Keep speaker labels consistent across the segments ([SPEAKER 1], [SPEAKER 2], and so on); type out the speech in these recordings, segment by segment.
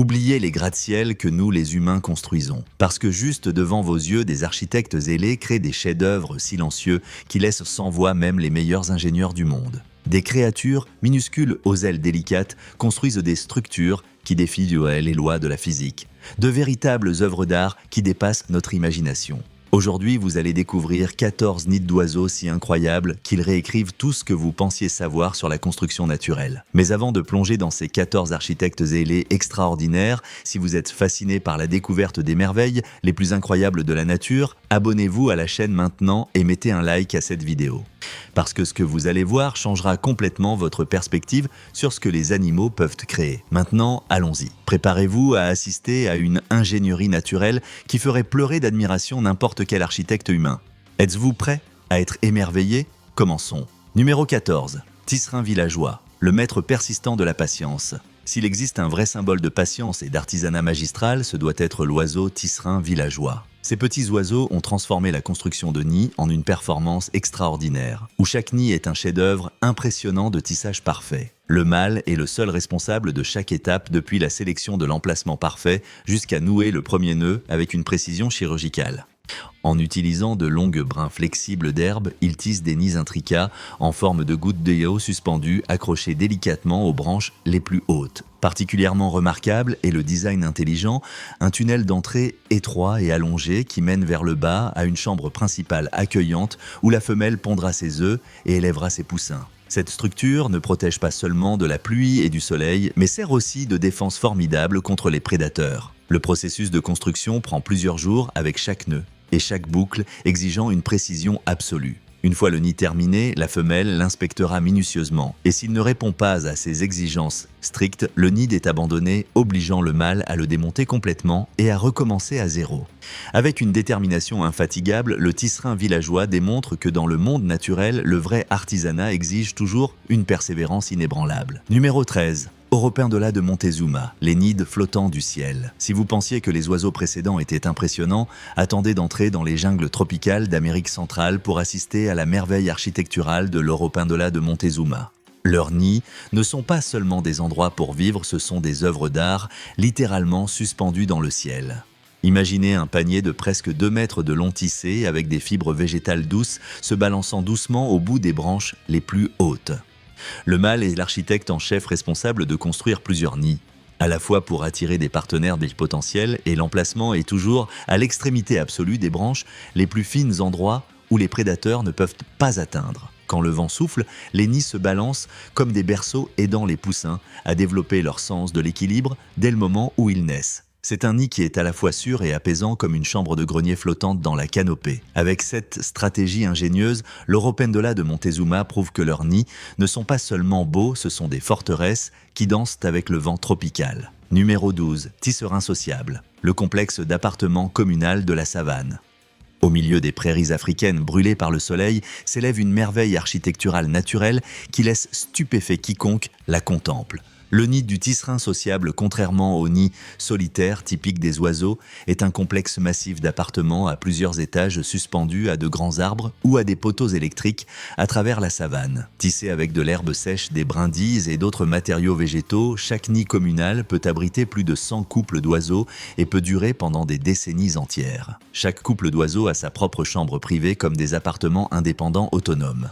[SPEAKER 1] Oubliez les gratte-ciel que nous, les humains, construisons. Parce que juste devant vos yeux, des architectes ailés créent des chefs-d'œuvre silencieux qui laissent sans voix même les meilleurs ingénieurs du monde. Des créatures, minuscules aux ailes délicates, construisent des structures qui défient les lois de la physique. De véritables œuvres d'art qui dépassent notre imagination. Aujourd'hui, vous allez découvrir 14 nids d'oiseaux si incroyables qu'ils réécrivent tout ce que vous pensiez savoir sur la construction naturelle. Mais avant de plonger dans ces 14 architectes ailés extraordinaires, si vous êtes fasciné par la découverte des merveilles les plus incroyables de la nature, abonnez-vous à la chaîne maintenant et mettez un like à cette vidéo. Parce que ce que vous allez voir changera complètement votre perspective sur ce que les animaux peuvent créer. Maintenant, allons-y. Préparez-vous à assister à une ingénierie naturelle qui ferait pleurer d'admiration n'importe quel architecte humain. Êtes-vous prêt à être émerveillé? Commençons. Numéro 14. Tisserand villageois, le maître persistant de la patience. S'il existe un vrai symbole de patience et d'artisanat magistral, ce doit être l'oiseau tisserand villageois. Ces petits oiseaux ont transformé la construction de nids en une performance extraordinaire, où chaque nid est un chef-d'œuvre impressionnant de tissage parfait. Le mâle est le seul responsable de chaque étape depuis la sélection de l'emplacement parfait jusqu'à nouer le premier nœud avec une précision chirurgicale. En utilisant de longues brins flexibles d'herbe, il tisse des nids intricats en forme de gouttes d'eau suspendues accrochées délicatement aux branches les plus hautes. Particulièrement remarquable est le design intelligent, un tunnel d'entrée étroit et allongé qui mène vers le bas à une chambre principale accueillante où la femelle pondra ses œufs et élèvera ses poussins. Cette structure ne protège pas seulement de la pluie et du soleil, mais sert aussi de défense formidable contre les prédateurs. Le processus de construction prend plusieurs jours avec chaque nœud, et chaque boucle exigeant une précision absolue. Une fois le nid terminé, la femelle l'inspectera minutieusement, et s'il ne répond pas à ces exigences strictes, le nid est abandonné, obligeant le mâle à le démonter complètement et à recommencer à zéro. Avec une détermination infatigable, le tisserand villageois démontre que dans le monde naturel, le vrai artisanat exige toujours une persévérance inébranlable. Numéro 13. Oropendola de Montezuma, les nids flottants du ciel. Si vous pensiez que les oiseaux précédents étaient impressionnants, attendez d'entrer dans les jungles tropicales d'Amérique centrale pour assister à la merveille architecturale de l'Oropendola de Montezuma. Leurs nids ne sont pas seulement des endroits pour vivre, ce sont des œuvres d'art littéralement suspendues dans le ciel. Imaginez un panier de presque 2 mètres de long tissé avec des fibres végétales douces se balançant doucement au bout des branches les plus hautes. Le mâle est l'architecte en chef responsable de construire plusieurs nids, à la fois pour attirer des partenaires potentiels et l'emplacement est toujours à l'extrémité absolue des branches, les plus fines endroits où les prédateurs ne peuvent pas atteindre. Quand le vent souffle, les nids se balancent comme des berceaux aidant les poussins à développer leur sens de l'équilibre dès le moment où ils naissent. C'est un nid qui est à la fois sûr et apaisant comme une chambre de grenier flottante dans la canopée. Avec cette stratégie ingénieuse, l'Oropendola de Montezuma prouve que leurs nids ne sont pas seulement beaux, ce sont des forteresses qui dansent avec le vent tropical. Numéro 12. Tisserand sociable, le complexe d'appartements communal de la savane. Au milieu des prairies africaines brûlées par le soleil, s'élève une merveille architecturale naturelle qui laisse stupéfait quiconque la contemple. Le nid du tisserand sociable, contrairement au nid solitaire typique des oiseaux, est un complexe massif d'appartements à plusieurs étages suspendus à de grands arbres ou à des poteaux électriques à travers la savane. Tissé avec de l'herbe sèche, des brindilles et d'autres matériaux végétaux, chaque nid communal peut abriter plus de 100 couples d'oiseaux et peut durer pendant des décennies entières. Chaque couple d'oiseaux a sa propre chambre privée comme des appartements indépendants autonomes.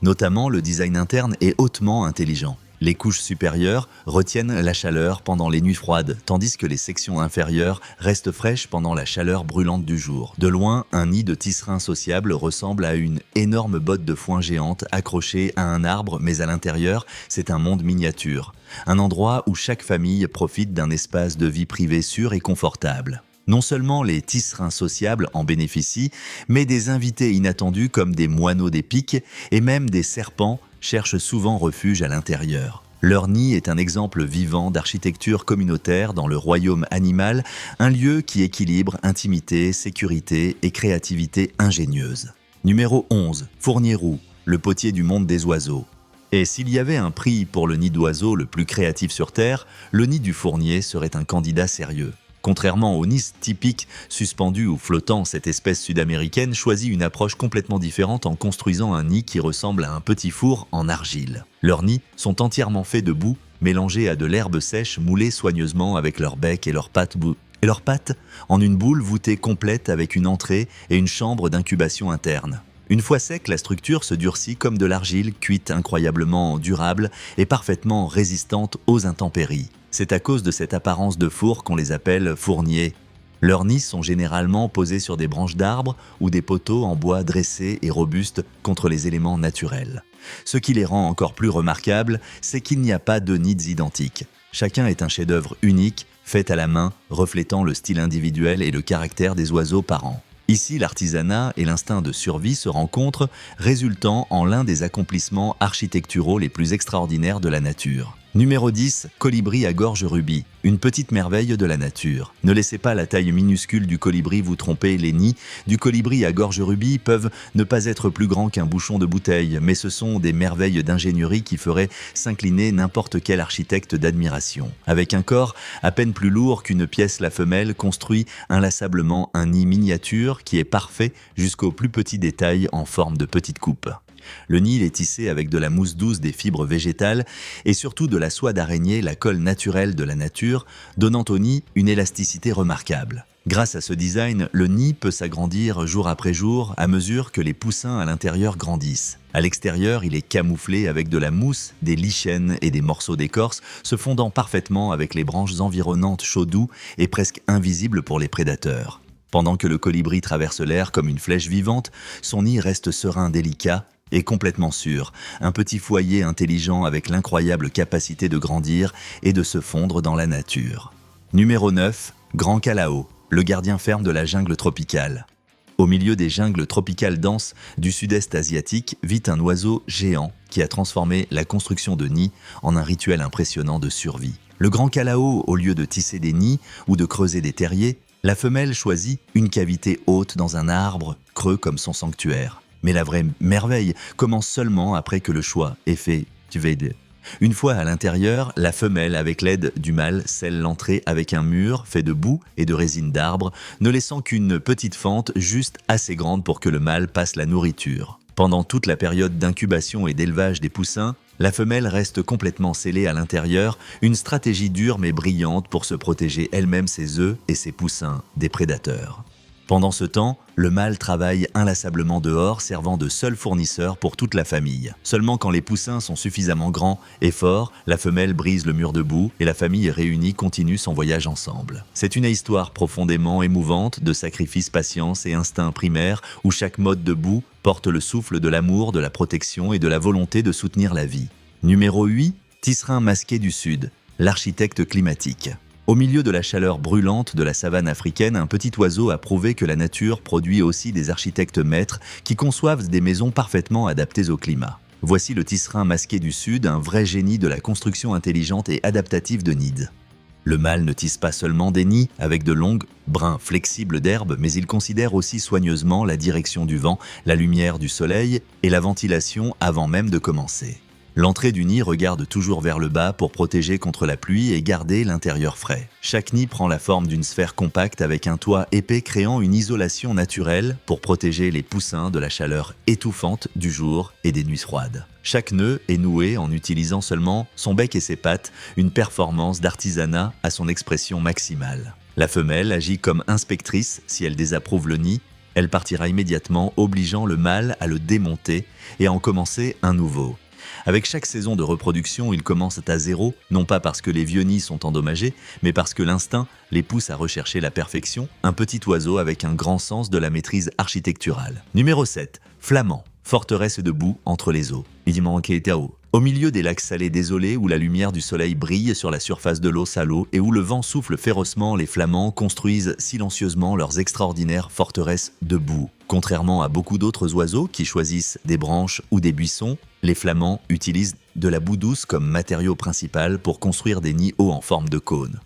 [SPEAKER 1] Notamment, le design interne est hautement intelligent. Les couches supérieures retiennent la chaleur pendant les nuits froides, tandis que les sections inférieures restent fraîches pendant la chaleur brûlante du jour. De loin, un nid de tisserand sociable ressemble à une énorme botte de foin géante accrochée à un arbre, mais à l'intérieur, c'est un monde miniature. Un endroit où chaque famille profite d'un espace de vie privé sûr et confortable. Non seulement les tisserands sociables en bénéficient, mais des invités inattendus comme des moineaux des pics et même des serpents cherchent souvent refuge à l'intérieur. Leur nid est un exemple vivant d'architecture communautaire dans le royaume animal, un lieu qui équilibre intimité, sécurité et créativité ingénieuse. Numéro 11. Fournier-Roux, le potier du monde des oiseaux. Et s'il y avait un prix pour le nid d'oiseau le plus créatif sur Terre, le nid du fournier serait un candidat sérieux. Contrairement aux nids typiques, suspendus ou flottants, cette espèce sud-américaine choisit une approche complètement différente en construisant un nid qui ressemble à un petit four en argile. Leurs nids sont entièrement faits de boue mélangées à de l'herbe sèche moulée soigneusement avec leur bec et leurs pattes en une boule voûtée complète avec une entrée et une chambre d'incubation interne. Une fois sec, la structure se durcit comme de l'argile, cuite incroyablement durable et parfaitement résistante aux intempéries. C'est à cause de cette apparence de four qu'on les appelle fourniers. Leurs nids sont généralement posés sur des branches d'arbres ou des poteaux en bois dressés et robustes contre les éléments naturels. Ce qui les rend encore plus remarquables, c'est qu'il n'y a pas de nids identiques. Chacun est un chef-d'œuvre unique, fait à la main, reflétant le style individuel et le caractère des oiseaux parents. Ici, l'artisanat et l'instinct de survie se rencontrent, résultant en l'un des accomplissements architecturaux les plus extraordinaires de la nature. Numéro 10, colibri à gorge rubis, une petite merveille de la nature. Ne laissez pas la taille minuscule du colibri vous tromper, les nids du colibri à gorge rubis peuvent ne pas être plus grands qu'un bouchon de bouteille, mais ce sont des merveilles d'ingénierie qui feraient s'incliner n'importe quel architecte d'admiration. Avec un corps à peine plus lourd qu'une pièce, la femelle construit inlassablement un nid miniature qui est parfait jusqu'aux plus petits détails en forme de petite coupe. Le nid est tissé avec de la mousse douce, des fibres végétales et surtout de la soie d'araignée, la colle naturelle de la nature, donnant au nid une élasticité remarquable. Grâce à ce design, le nid peut s'agrandir jour après jour à mesure que les poussins à l'intérieur grandissent. À l'extérieur, il est camouflé avec de la mousse, des lichens et des morceaux d'écorce se fondant parfaitement avec les branches environnantes chaud doux et presque invisibles pour les prédateurs. Pendant que le colibri traverse l'air comme une flèche vivante, son nid reste serein, délicat et complètement sûr, un petit foyer intelligent avec l'incroyable capacité de grandir et de se fondre dans la nature. Numéro 9, Grand Calao, le gardien ferme de la jungle tropicale. Au milieu des jungles tropicales denses du sud-est asiatique vit un oiseau géant qui a transformé la construction de nids en un rituel impressionnant de survie. Le Grand Calao, au lieu de tisser des nids ou de creuser des terriers, la femelle choisit une cavité haute dans un arbre, creux comme son sanctuaire. Mais la vraie merveille commence seulement après que le choix est fait. Une fois à l'intérieur, la femelle, avec l'aide du mâle, scelle l'entrée avec un mur fait de boue et de résine d'arbre, ne laissant qu'une petite fente juste assez grande pour que le mâle passe la nourriture. Pendant toute la période d'incubation et d'élevage des poussins, la femelle reste complètement scellée à l'intérieur, une stratégie dure mais brillante pour se protéger elle-même ses œufs et ses poussins des prédateurs. Pendant ce temps, le mâle travaille inlassablement dehors, servant de seul fournisseur pour toute la famille. Seulement quand les poussins sont suffisamment grands et forts, la femelle brise le mur de boue et la famille réunie continue son voyage ensemble. C'est une histoire profondément émouvante de sacrifice, patience et instinct primaire où chaque mode de boue porte le souffle de l'amour, de la protection et de la volonté de soutenir la vie. Numéro 8, Tisserin masqué du Sud, l'architecte climatique. Au milieu de la chaleur brûlante de la savane africaine, un petit oiseau a prouvé que la nature produit aussi des architectes maîtres qui conçoivent des maisons parfaitement adaptées au climat. Voici le tisserin masqué du Sud, un vrai génie de la construction intelligente et adaptative de nids. Le mâle ne tisse pas seulement des nids avec de longues brins flexibles d'herbe, mais il considère aussi soigneusement la direction du vent, la lumière du soleil et la ventilation avant même de commencer. L'entrée du nid regarde toujours vers le bas pour protéger contre la pluie et garder l'intérieur frais. Chaque nid prend la forme d'une sphère compacte avec un toit épais créant une isolation naturelle pour protéger les poussins de la chaleur étouffante du jour et des nuits froides. Chaque nœud est noué en utilisant seulement son bec et ses pattes, une performance d'artisanat à son expression maximale. La femelle agit comme inspectrice si elle désapprouve le nid. Elle partira immédiatement, obligeant le mâle à le démonter et à en commencer un nouveau. Avec chaque saison de reproduction, ils commencent à zéro, non pas parce que les vieux nids sont endommagés, mais parce que l'instinct les pousse à rechercher la perfection, un petit oiseau avec un grand sens de la maîtrise architecturale. Numéro 7, Flamand, forteresse de boue entre les eaux. Au milieu des lacs salés désolés où la lumière du soleil brille sur la surface de l'eau salaud et où le vent souffle férocement, les Flamands construisent silencieusement leurs extraordinaires forteresses de boue. Contrairement à beaucoup d'autres oiseaux qui choisissent des branches ou des buissons, les Flamands utilisent de la boue douce comme matériau principal pour construire des nids hauts en forme de cône.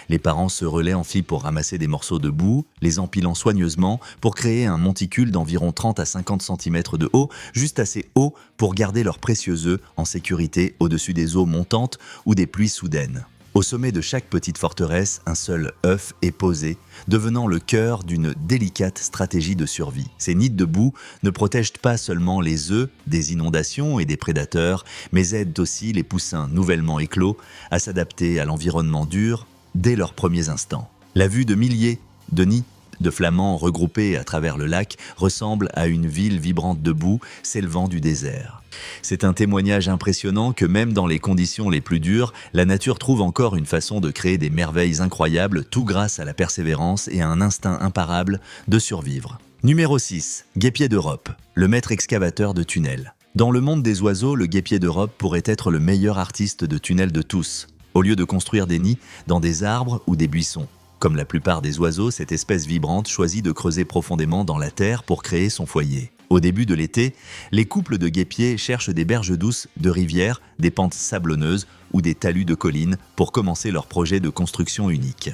[SPEAKER 1] Les parents se relaient en filles pour ramasser des morceaux de boue, les empilant soigneusement pour créer un monticule d'environ 30 à 50 cm de haut, juste assez haut pour garder leurs précieux œufs en sécurité au-dessus des eaux montantes ou des pluies soudaines. Au sommet de chaque petite forteresse, un seul œuf est posé, devenant le cœur d'une délicate stratégie de survie. Ces nids de boue ne protègent pas seulement les œufs des inondations et des prédateurs, mais aident aussi les poussins nouvellement éclos à s'adapter à l'environnement dur dès leurs premiers instants. La vue de milliers de nids de flamands regroupés à travers le lac ressemble à une ville vibrante de boue s'élevant du désert. C'est un témoignage impressionnant que même dans les conditions les plus dures, la nature trouve encore une façon de créer des merveilles incroyables, tout grâce à la persévérance et à un instinct imparable de survivre. Numéro 6. Guêpier d'Europe, le maître excavateur de tunnels. Dans le monde des oiseaux, le guêpier d'Europe pourrait être le meilleur artiste de tunnels de tous, au lieu de construire des nids dans des arbres ou des buissons. Comme la plupart des oiseaux, cette espèce vibrante choisit de creuser profondément dans la terre pour créer son foyer. Au début de l'été, les couples de guêpiers cherchent des berges douces de rivières, des pentes sablonneuses ou des talus de collines pour commencer leur projet de construction unique.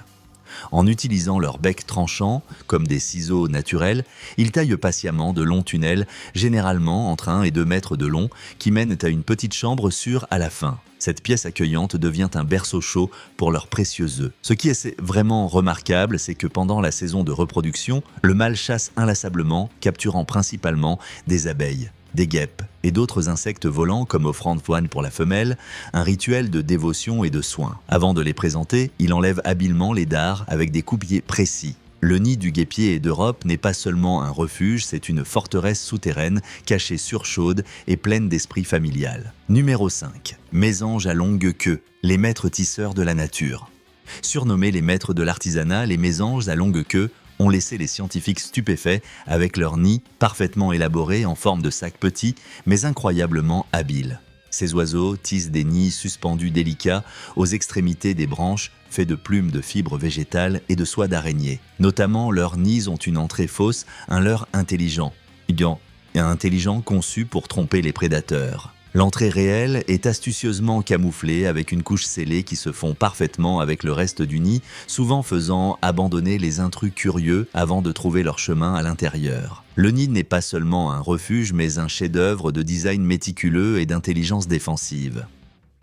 [SPEAKER 1] En utilisant leur bec tranchant, comme des ciseaux naturels, ils taillent patiemment de longs tunnels, généralement entre 1 et 2 mètres de long, qui mènent à une petite chambre sûre à la fin. Cette pièce accueillante devient un berceau chaud pour leurs précieux œufs. Ce qui est vraiment remarquable, c'est que pendant la saison de reproduction, le mâle chasse inlassablement, capturant principalement des abeilles, des guêpes et d'autres insectes volants comme offrande foine pour la femelle, un rituel de dévotion et de soin. Avant de les présenter, il enlève habilement les dards avec des coupiers précis. Le nid du guêpier d'Europe n'est pas seulement un refuge, c'est une forteresse souterraine, cachée surchaude et pleine d'esprit familial. Numéro 5. Mésanges à longue queue, les maîtres tisseurs de la nature. Surnommés les maîtres de l'artisanat, les mésanges à longue queue ont laissé les scientifiques stupéfaits avec leurs nids parfaitement élaborés en forme de sacs petits, mais incroyablement habiles. Ces oiseaux tissent des nids suspendus délicats aux extrémités des branches, faits de plumes de fibres végétales et de soie d'araignée. Notamment, leurs nids ont une entrée fausse, un leurre intelligent, conçu pour tromper les prédateurs. L'entrée réelle est astucieusement camouflée avec une couche scellée qui se fond parfaitement avec le reste du nid, souvent faisant abandonner les intrus curieux avant de trouver leur chemin à l'intérieur. Le nid n'est pas seulement un refuge, mais un chef-d'œuvre de design méticuleux et d'intelligence défensive.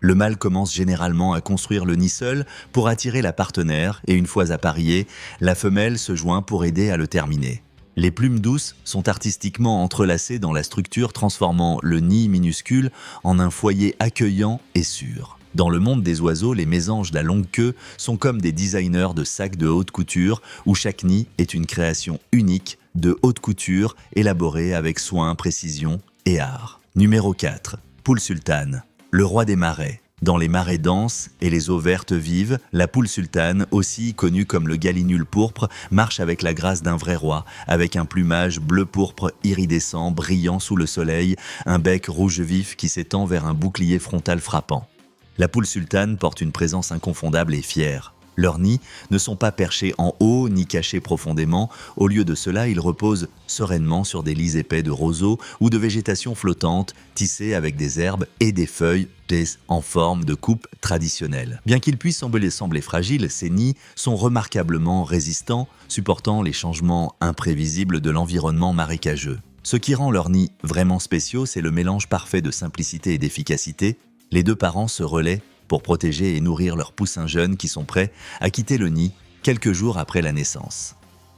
[SPEAKER 1] Le mâle commence généralement à construire le nid seul pour attirer la partenaire et une fois appariée, la femelle se joint pour aider à le terminer. Les plumes douces sont artistiquement entrelacées dans la structure, transformant le nid minuscule en un foyer accueillant et sûr. Dans le monde des oiseaux, les mésanges à longue queue sont comme des designers de sacs de haute couture où chaque nid est une création unique de haute couture élaborée avec soin, précision et art. Numéro 4. Poule sultane, le roi des marais. Dans les marais denses et les eaux vertes vives, la poule sultane, aussi connue comme le gallinule pourpre, marche avec la grâce d'un vrai roi, avec un plumage bleu-pourpre iridescent, brillant sous le soleil, un bec rouge vif qui s'étend vers un bouclier frontal frappant. La poule sultane porte une présence inconfondable et fière. Leurs nids ne sont pas perchés en haut ni cachés profondément, au lieu de cela, ils reposent sereinement sur des lits épais de roseaux ou de végétation flottante, tissés avec des herbes et des feuilles en forme de coupe traditionnelle. Bien qu'ils puissent sembler fragiles, ces nids sont remarquablement résistants, supportant les changements imprévisibles de l'environnement marécageux. Ce qui rend leurs nids vraiment spéciaux, c'est le mélange parfait de simplicité et d'efficacité. Les deux parents se relaient pour protéger et nourrir leurs poussins jeunes qui sont prêts à quitter le nid quelques jours après la naissance.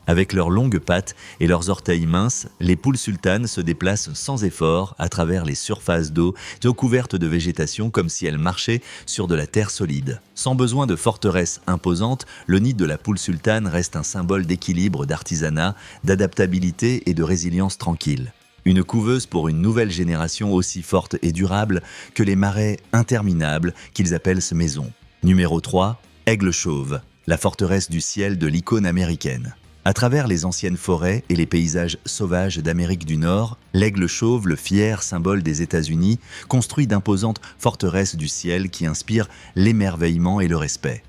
[SPEAKER 1] Avec leurs longues pattes et leurs orteils minces, les poules sultanes se déplacent sans effort à travers les surfaces d'eau couvertes de végétation comme si elles marchaient sur de la terre solide. Sans besoin de forteresse imposante, le nid de la poule sultane reste un symbole d'équilibre, d'artisanat, d'adaptabilité et de résilience tranquille. Une couveuse pour une nouvelle génération aussi forte et durable que les marais interminables qu'ils appellent maison. Numéro 3. Aigle chauve, la forteresse du ciel de l'icône américaine. À travers les anciennes forêts et les paysages sauvages d'Amérique du Nord, l'aigle chauve, le fier symbole des États-Unis, construit d'imposantes forteresses du ciel qui inspirent l'émerveillement et le respect.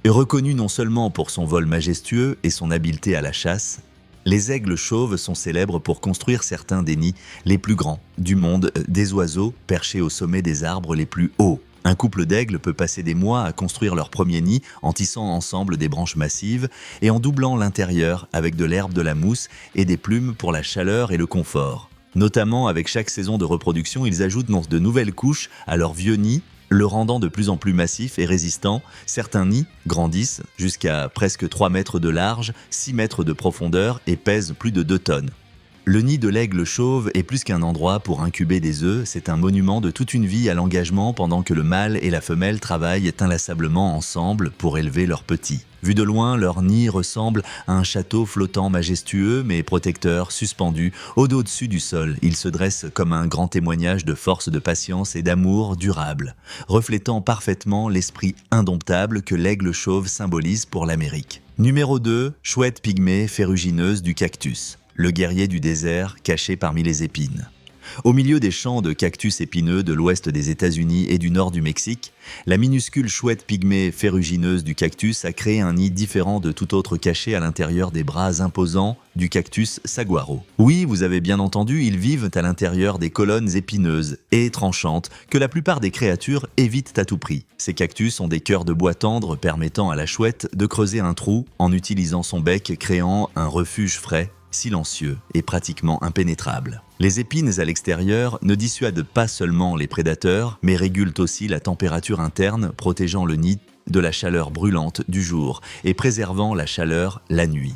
[SPEAKER 1] Et reconnu non seulement pour son vol majestueux et son habileté à la chasse, les aigles chauves sont célèbres pour construire certains des nids les plus grands du monde des oiseaux perchés au sommet des arbres les plus hauts. Un couple d'aigles peut passer des mois à construire leur premier nid en tissant ensemble des branches massives et en doublant l'intérieur avec de l'herbe, de la mousse et des plumes pour la chaleur et le confort. Notamment avec chaque saison de reproduction, ils ajoutent de nouvelles couches à leur vieux nid, le rendant de plus en plus massif et résistant. Certains nids grandissent jusqu'à presque 3 mètres de large, 6 mètres de profondeur et pèsent plus de 2 tonnes. Le nid de l'aigle chauve est plus qu'un endroit pour incuber des œufs, c'est un monument de toute une vie à l'engagement pendant que le mâle et la femelle travaillent inlassablement ensemble pour élever leurs petits. Vu de loin, leur nid ressemble à un château flottant majestueux mais protecteur, suspendu au-dessus du sol. Il se dresse comme un grand témoignage de force, de patience et d'amour durable, reflétant parfaitement l'esprit indomptable que l'aigle chauve symbolise pour l'Amérique. Numéro 2, chouette pygmée ferrugineuse du cactus. Le guerrier du désert caché parmi les épines. Au milieu des champs de cactus épineux de l'ouest des États-Unis et du nord du Mexique, la minuscule chouette pygmée ferrugineuse du cactus a créé un nid différent de tout autre caché à l'intérieur des bras imposants du cactus saguaro. Oui, vous avez bien entendu, ils vivent à l'intérieur des colonnes épineuses et tranchantes que la plupart des créatures évitent à tout prix. Ces cactus ont des cœurs de bois tendre permettant à la chouette de creuser un trou en utilisant son bec, créant un refuge frais, silencieux et pratiquement impénétrable. Les épines à l'extérieur ne dissuadent pas seulement les prédateurs, mais régulent aussi la température interne, protégeant le nid de la chaleur brûlante du jour et préservant la chaleur la nuit.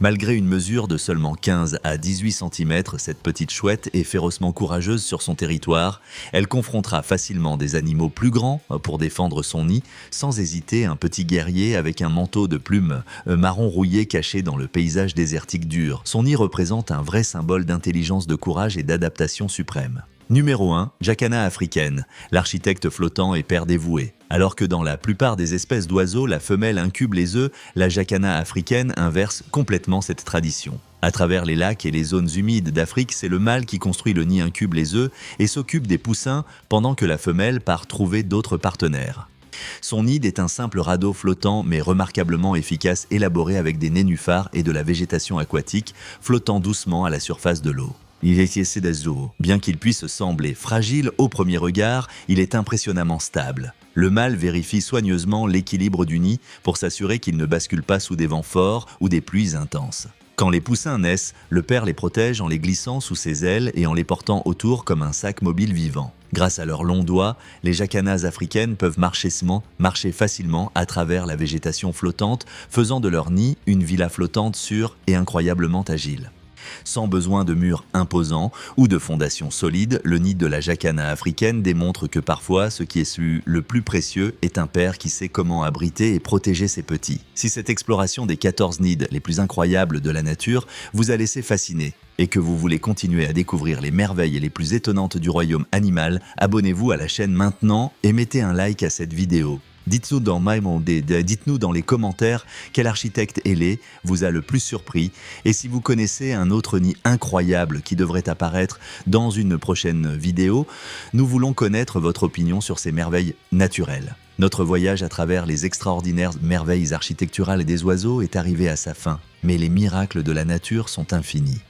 [SPEAKER 1] Malgré une mesure de seulement 15 à 18 cm, cette petite chouette est férocement courageuse sur son territoire. Elle confrontera facilement des animaux plus grands pour défendre son nid, sans hésiter un petit guerrier avec un manteau de plumes marron rouillé caché dans le paysage désertique dur. Son nid représente un vrai symbole d'intelligence, de courage et d'adaptation suprême. Numéro 1, Jacana africaine, l'architecte flottant et père dévoué. Alors que dans la plupart des espèces d'oiseaux, la femelle incube les œufs, la Jacana africaine inverse complètement cette tradition. À travers les lacs et les zones humides d'Afrique, c'est le mâle qui construit le nid, incube les œufs et s'occupe des poussins pendant que la femelle part trouver d'autres partenaires. Son nid est un simple radeau flottant mais remarquablement efficace, élaboré avec des nénuphars et de la végétation aquatique, flottant doucement à la surface de l'eau. Bien qu'il puisse sembler fragile au premier regard, il est impressionnamment stable. Le mâle vérifie soigneusement l'équilibre du nid pour s'assurer qu'il ne bascule pas sous des vents forts ou des pluies intenses. Quand les poussins naissent, le père les protège en les glissant sous ses ailes et en les portant autour comme un sac mobile vivant. Grâce à leurs longs doigts, les jacanas africaines peuvent marcher facilement à travers la végétation flottante, faisant de leur nid une villa flottante sûre et incroyablement agile. Sans besoin de murs imposants ou de fondations solides, le nid de la jacana africaine démontre que parfois, ce qui est le plus précieux est un père qui sait comment abriter et protéger ses petits. Si cette exploration des 14 nids les plus incroyables de la nature vous a laissé fasciné et que vous voulez continuer à découvrir les merveilles les plus étonnantes du royaume animal, abonnez-vous à la chaîne maintenant et mettez un like à cette vidéo. Dites-nous dans les commentaires quel architecte ailé vous a le plus surpris et si vous connaissez un autre nid incroyable qui devrait apparaître dans une prochaine vidéo. Nous voulons connaître votre opinion sur ces merveilles naturelles. Notre voyage à travers les extraordinaires merveilles architecturales des oiseaux est arrivé à sa fin, mais les miracles de la nature sont infinis.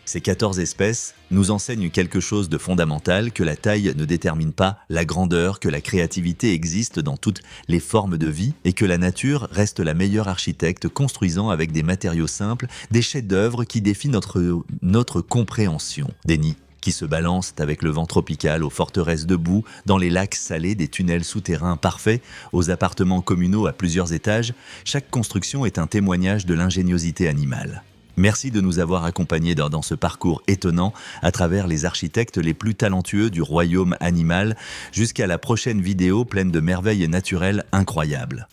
[SPEAKER 1] Ces 14 espèces nous enseignent quelque chose de fondamental, que la taille ne détermine pas la grandeur, que la créativité existe dans toutes les formes de vie et que la nature reste la meilleure architecte, construisant avec des matériaux simples des chefs-d'œuvre qui défient notre compréhension. Des nids qui se balancent avec le vent tropical, aux forteresses debout, dans les lacs salés, des tunnels souterrains parfaits, aux appartements communaux à plusieurs étages. Chaque construction est un témoignage de l'ingéniosité animale. Merci de nous avoir accompagnés dans ce parcours étonnant à travers les architectes les plus talentueux du royaume animal. Jusqu'à la prochaine vidéo pleine de merveilles naturelles incroyables.